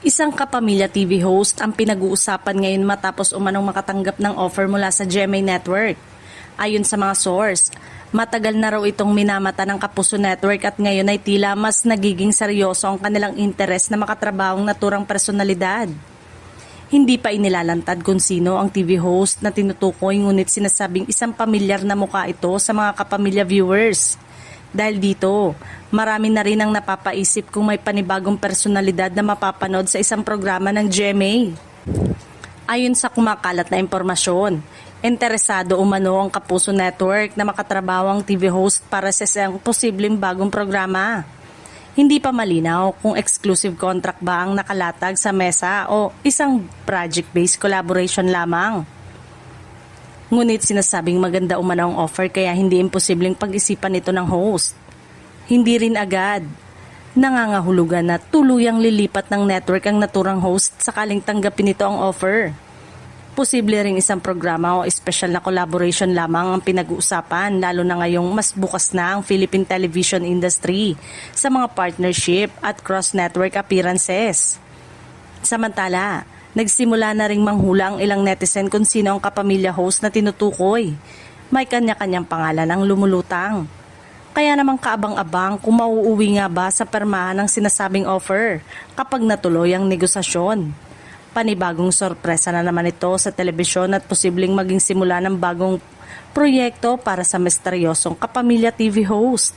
Isang kapamilya TV host ang pinag-uusapan ngayon matapos umanong makatanggap ng offer mula sa GMA Network. Ayon sa mga source, matagal na raw itong minamata ng Kapuso Network at ngayon ay tila mas nagiging seryoso ang kanilang interes na makatrabahong naturang personalidad. Hindi pa inilalantad kung sino ang TV host na tinutukoy ngunit sinasabing isang pamilyar na mukha ito sa mga kapamilya viewers. Dahil dito, marami na rin ang napapaisip kung may panibagong personalidad na mapapanood sa isang programa ng GMA. Ayon sa kumakalat na impormasyon, interesado umano ang Kapuso Network na makatrabaho ang TV host para sa isang posibleng bagong programa. Hindi pa malinaw kung exclusive contract ba ang nakalatag sa mesa o isang project-based collaboration lamang. Ngunit sinasabing maganda umano ang offer kaya hindi imposibleng pag-isipan ito ng host. Hindi rin agad. Nangangahulugan na tuluyang lilipat ng network ang naturang host sakaling tanggapin nito ang offer. Posible ring isang programa o espesyal na collaboration lamang ang pinag-uusapan lalo na ngayong mas bukas na ang Philippine television industry sa mga partnership at cross-network appearances. Samantala, nagsimula na ring manghula ang ilang netizen kung sino ang kapamilya host na tinutukoy. May kanya-kanyang pangalan ang lumulutang. Kaya naman kaabang-abang kung mauuwi nga ba sa permahan ng sinasabing offer kapag natuloy ang negosasyon. Panibagong sorpresa na naman ito sa telebisyon at posibleng maging simula ng bagong proyekto para sa misteryosong kapamilya TV host.